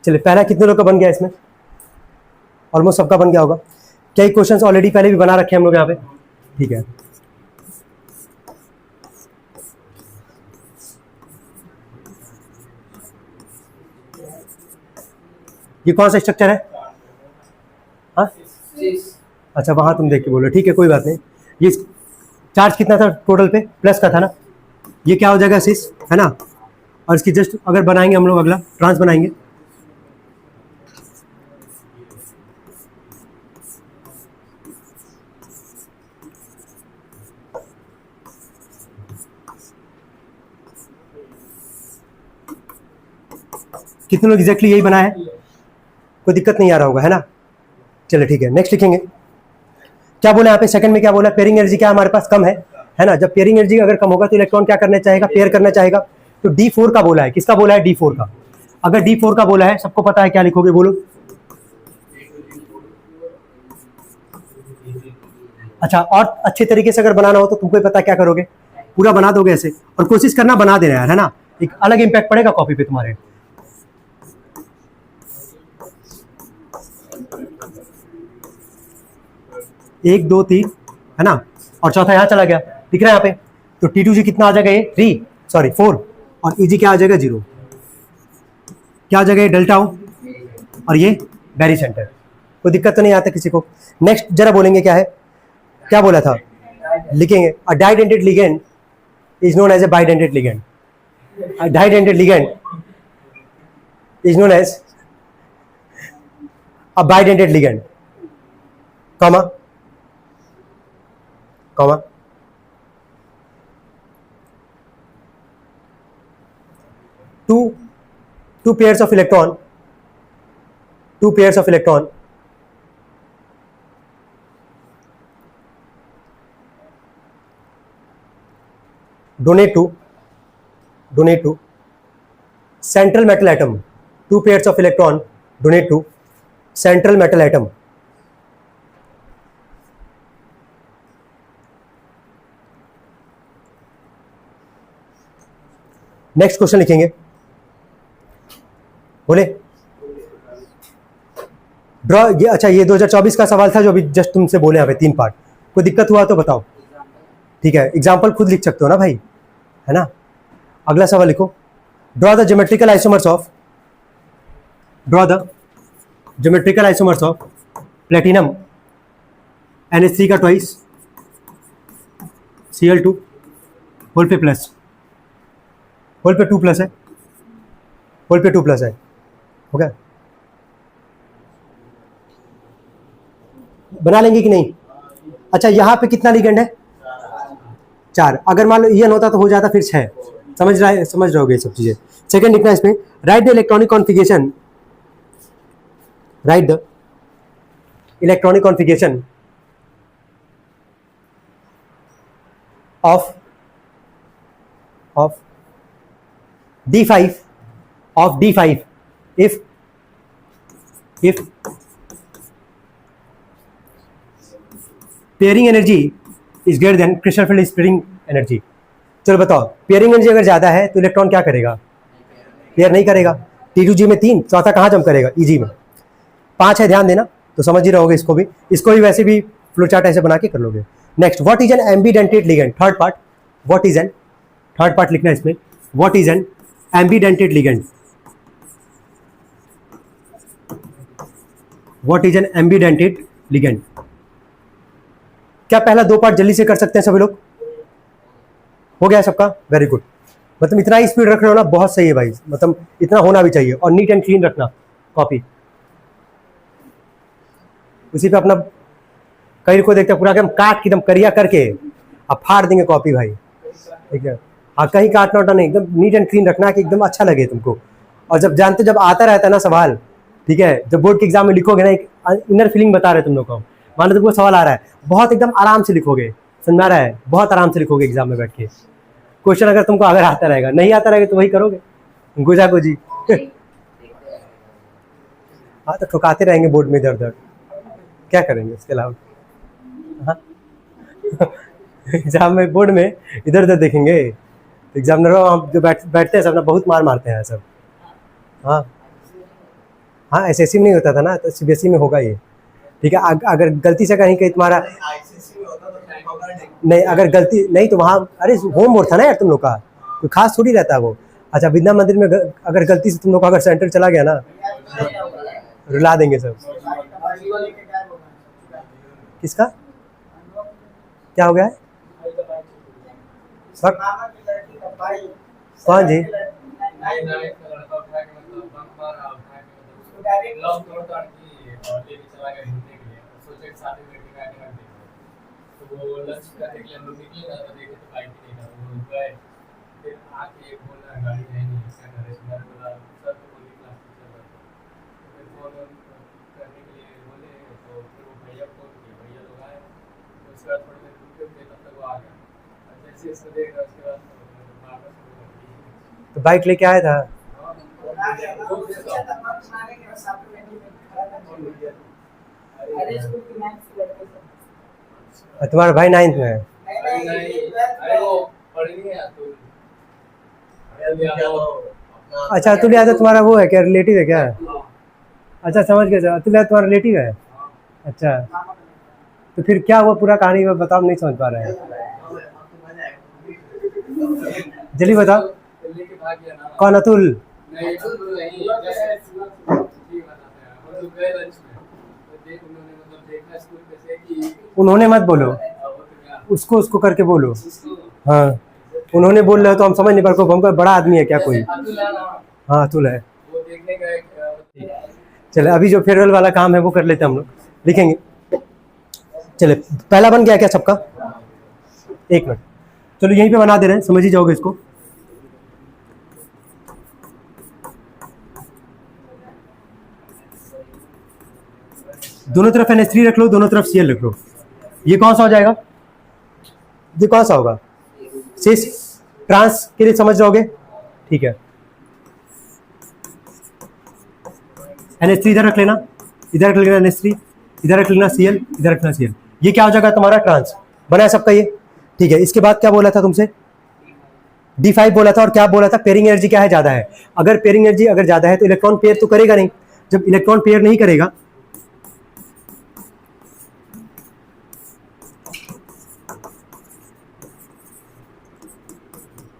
चलिए पहला कितने लोग का बन गया इसमें? ऑलमोस्ट सबका बन गया होगा। कई क्वेश्चंस ऑलरेडी पहले भी बना रखे हैं हम लोग यहाँ पे, ठीक है। ये कौन सा स्ट्रक्चर है? हाँ अच्छा, वहां तुम देख के बोलो, ठीक है कोई बात नहीं। ये चार्ज कितना था टोटल पे? प्लस का था ना। ये क्या हो जाएगा? सिस, है ना। और इसकी जस्ट अगर बनाएंगे हम लोग अगला ट्रांस बनाएंगे, कितने लोग एग्जैक्टली यही बनाया है? कोई दिक्कत नहीं आ रहा होगा, है ना। चलिए ठीक है, नेक्स्ट लिखेंगे। क्या बोला यहाँ पे सेकंड में? क्या बोला? पेयरिंग एनर्जी क्या हमारे पास कम है ना। जब पेयरिंग एनर्जी अगर कम होगा तो इलेक्ट्रॉन क्या करना चाहेगा? पेयर करना चाहेगा। तो D4 का बोला है, किसका बोला है? D4 का। अगर D4 का बोला है, सबको पता है क्या लिखोगे? बोलो। अच्छा, और अच्छे तरीके से अगर बनाना हो तो तुमको ही पता क्या करोगे, पूरा बना दोगे ऐसे, और कोशिश करना बना देना यार, है ना। एक अलग इंपैक्ट पड़ेगा कॉपी पे तुम्हारे। एक दो तीन, है ना, और चौथा यहाँ चला गया, दिख रहा है यहाँ पे। तो T2G कितना आ जाएगा? ये 4, और EG क्या आ जाएगा? 0। क्या आ जाएगा? ये डेल्टा हो, और ये बैरी सेंटर। कोई दिक्कत तो नहीं आता किसी को। नेक्स्ट जरा बोलेंगे क्या है, क्या बोला था, लिखेंगे। अ डाइडेंटेड legend is known as a बाइडेंटेड लिगेंड। अ डाइडेंटेड legend is known as a बाइडेंटेड legend, comma comma. two pairs of electron donate to central metal atom. 2 pairs of electron donate to central metal atom. Next question लिखेंगे, बोले draw. ये अच्छा, ये 2024 का सवाल था जो अभी जस्ट तुमसे बोले यहाँ पे 3 पार्ट। कोई दिक्कत हुआ तो बताओ, ठीक है। एग्जाम्पल खुद लिख सकते हो ना भाई, है ना। अगला सवाल लिखो, draw the geometrical isomers of platinum NH3 का ट्वाइस Cl2 होल पे प्लस, होल पे 2 प्लस है, होल पे 2 प्लस है, हो गया। बना लेंगे कि नहीं? अच्छा, यहाँ पे कितना लिगेंड है? 4। अगर मान लो EN होता तो हो जाता फिर 6। समझ रहे होगे ये सब चीजें। सेकंड लिखना है इसमें, right the electronic configuration of D5 if pairing energy is greater than crystal field splitting energy. चलो बताओ, पेयरिंग एनर्जी अगर ज्यादा है तो इलेक्ट्रॉन क्या करेगा? पेयर नहीं करेगा। T2G में 3, चौथा कहाँ जम करेगा? EG में। 5 है, ध्यान देना, तो समझ ही रहोगे इसको भी वैसे भी फ्लो चार्ट ऐसे बना के कर लोगे। Next, what is an एम्बीडेंटेड ligand? Third part लिखना है इसमें, what is an एम्बीडेंटेड ligand? What is an एम्बीडेंटेड ligand? क्या पहला 2 पार्ट जल्दी से कर सकते हैं सभी लोग? हो गया सबका? Very good. मतलब इतना ही स्पीड रख रहे हो ना, बहुत सही है भाई। मतलब इतना होना भी चाहिए, और नीट एंड क्लीन रखना कॉपी। उसी पे अपना कई को देखते पूरा एकदम काट के एकदम करिया करके अब फाड़ देंगे कॉपी भाई, ठीक है। हाँ, कहीं काटना उठना नहीं, एकदम नीट एंड क्लीन रखना कि एकदम अच्छा लगे तुमको। और जब आता रहता है ना सवाल, ठीक है, जब बोर्ड के एग्जाम में लिखोगे ना, एक इनर फीलिंग बता रहे तुम लोग को। मान लो तुमको सवाल आ रहा है, बहुत एकदम आराम से लिखोगे, समझ आ रहा है, बहुत आराम से लिखोगे एग्जाम में बैठ के। क्वेश्चन अगर तुमको अगर आता रहेगा, नहीं आता रहेगा तो वही करोगे गुजा गुजी। हाँ, तो ठुकाते रहेंगे बोर्ड में इधर उधर, क्या करेंगे इसके अलावा। हाँ एग्जाम में बोर्ड में इधर उधर देखेंगे, एग्जामिनर जो बैठते हैं सब ना बहुत मार मारते हैं सब। हाँ हाँ एसएससी में नहीं होता था ना, तो सीबीएसई में होगा ये। ठीक है, अगर गलती से कहीं कहीं तुम्हारा नहीं, अगर गलती नहीं तो वहाँ, अरे होम बोर्ड था ना यार तुम लोग का, कोई खास थोड़ी रहता है वो। अच्छा विद्या मंदिर में अगर गलती से तुम लोग का अगर सेंटर चला गया ना, रुला देंगे सब। किसका क्या हो गया है? कौन जी? तो बाइक लेके आया था। तुम्हारा भाई 9th में है? अच्छा अतुल यादव तुम्हारा वो है क्या, रिलेटिव है क्या? अच्छा समझ गया, अतुल यादव तुम्हारा रिलेटिव है। अच्छा तो फिर क्या हुआ पूरा कहानी में बताओ, नहीं समझ पा रहे हैं, जल्दी बताओ। कौन अतुल? उन्होंने मत बोलो, उसको उसको करके बोलो। हाँ उन्होंने बोल रहे हो तो हम समझ नहीं पा रहे, हमको बड़ा आदमी है क्या कोई? हाँ अतुल है। चले अभी जो फेयरवेल वाला काम है वो कर लेते हैं हम लोग, लिखेंगे। चले पहला बन गया क्या सबका? एक मिनट, चलो यहीं पे बना दे रहे हैं, समझ ही जाओगे इसको। दोनों तरफ NH3 रख लो, दोनों तरफ Cl रख लो। ये कौन सा हो जाएगा? ये कौन सा होगा? सिस ट्रांस के लिए समझ जाओगे, ठीक है। NH3 इधर रख लेना, इधर रख लेना NH3, इधर रख लेना Cl, इधर रखना Cl। ये क्या हो जाएगा तुम्हारा? ट्रांस बना है सबका ये, ठीक है। इसके बाद क्या बोला था तुमसे? D5 बोला था, और क्या बोला था? पेयरिंग एनर्जी क्या है? ज्यादा है। अगर पेयरिंग एनर्जी अगर ज्यादा है तो इलेक्ट्रॉन पेयर तो करेगा नहीं, जब इलेक्ट्रॉन पेयर नहीं करेगा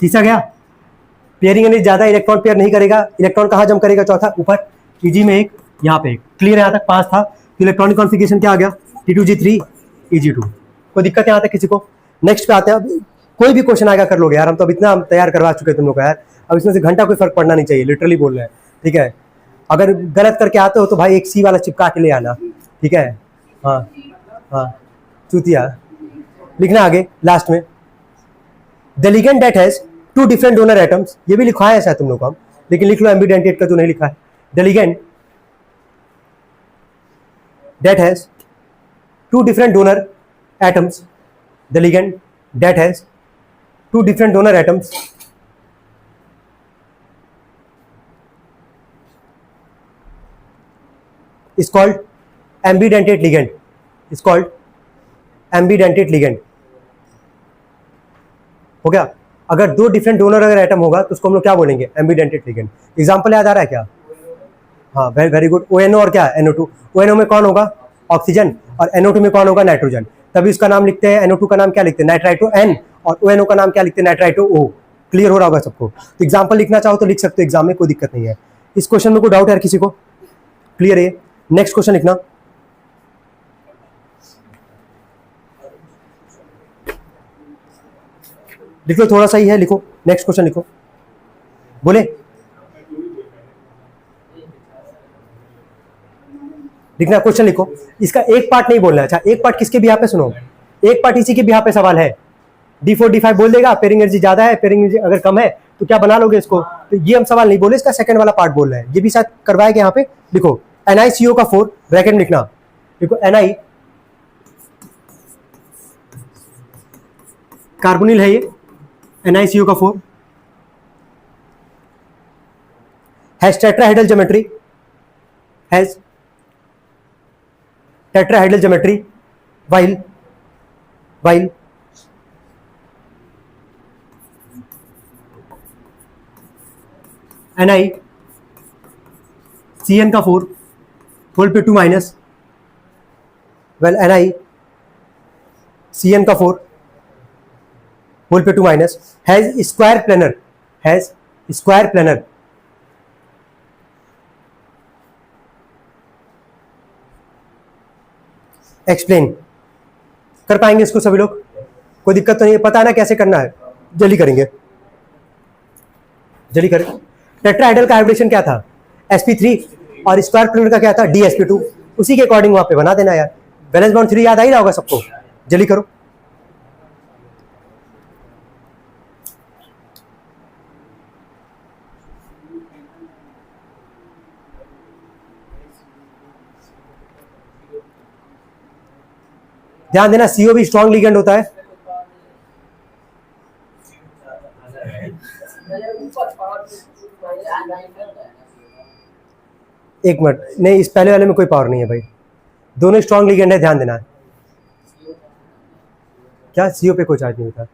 तीसरा गया, पेयरिंग एनर्जी ज्यादा, इलेक्ट्रॉन पेयर नहीं करेगा, इलेक्ट्रॉन कहां जम करेगा? चौथा ऊपर, Eg में एक, यहाँ पे एक। क्लियर है? यहाँ तक 5 था। तो इलेक्ट्रॉनिक कॉन्फ़िगरेशन क्या आ गया? T2G3 Eg2। कोई दिक्कत है यहाँ तक किसी को? नेक्स्ट पे आते हैं। अब कोई भी क्वेश्चन आएगा कर लोगे यार, हम तो अब इतना तैयार करवा चुके हैं तुम लोग का यार, अब इसमें से घंटा कोई फर्क पड़ना नहीं चाहिए, लिटरली बोल रहे हैं, ठीक है। अगर गलत करके आते हो तो भाई एक C वाला चिपका के ले आना, ठीक है। हाँ हाँ चूतिया लिखना आगे लास्ट में। The ligand that has two different donor atoms, ये भी लिखवाया है शायद तुम लोग को हम, लेकिन लिख लो एम्बिडेंटेट का जो नहीं लिखा है। The ligand that has two different donor atoms, the ligand that has two different donor atoms is called ambidentate ligand, is called ambidentate ligand। हो गया? अगर दो डिफरेंट डोनर अगर एटम होगा तो उसको हम लोग क्या बोलेंगे? एम्बिडेंटेट लिगेंड। एग्जांपल याद आ रहा है क्या? हाँ वेरी गुड। ONO और क्या? NO2। ONO में कौन होगा? ऑक्सीजन, और NO2 में कौन होगा? नाइट्रोजन। तभी उसका नाम लिखते हैं, NO2 का नाम क्या लिखते हैं? नाइट्राइटो N, और ONO का नाम क्या लिखते हैं? Nitrito O। क्लियर हो रहा होगा सबको? तो एग्जाम्पल लिखना चाहो तो लिख सकते हो एग्जाम में, कोई दिक्कत नहीं है। इस क्वेश्चन में कोई डाउट है किसी को? क्लियर है? नेक्स्ट क्वेश्चन लिखना। लिख लो, थोड़ा सा ही है, लिखो। नेक्स्ट क्वेश्चन लिखो, बोले लिखना, क्वेश्चन लिखो। इसका एक पार्ट नहीं बोलना है। अच्छा एक पार्ट किसके बिहाफ पे? सुनो, एक पार्ट इसी के बिहाफ पे सवाल है। D4 D5 बोल देगा, पेयरिंग एनर्जी ज्यादा है, पेयरिंग एनर्जी अगर कम है तो क्या बना लोगे इसको? तो ये हम सवाल नहीं बोले, इसका सेकंड वाला पार्ट बोल रहे हैं, ये भी शायद करवाएगा। यहाँ पे लिखो NiCO का 4 ब्रैकेट में लिखना, देखो Ni कार्बोनिल है, ये NiCO का 4 has tetrahedral geometry, has tetrahedral geometry while Ni Cn का 4 होल पे 2 माइनस, वेल Ni Cn का 4 होल पे 2 minus has square planar explain कर पाएंगे इसको सभी लोग? कोई दिक्कत तो नहीं है? पता है ना कैसे करना है? जल्दी करेंगे, जल्दी करें। टेट्राहेड्रल का हाइब्रिडेशन क्या था? sp3 और स्क्वायर प्लेनर का क्या था? dsp2। उसी के अकॉर्डिंग वहां पे बना देना यार। बैलेंस बॉन्ड 3 याद आ ही रहा होगा सबको, जल्दी करो। ध्यान देना CO भी स्ट्रॉन्ग लिगेंड होता है। एक मिनट, नहीं इस पहले वाले में कोई पावर नहीं है भाई, दोनों स्ट्रॉन्ग लिगेंड है, ध्यान देना। क्या CO पे कोई चार्ज नहीं होता?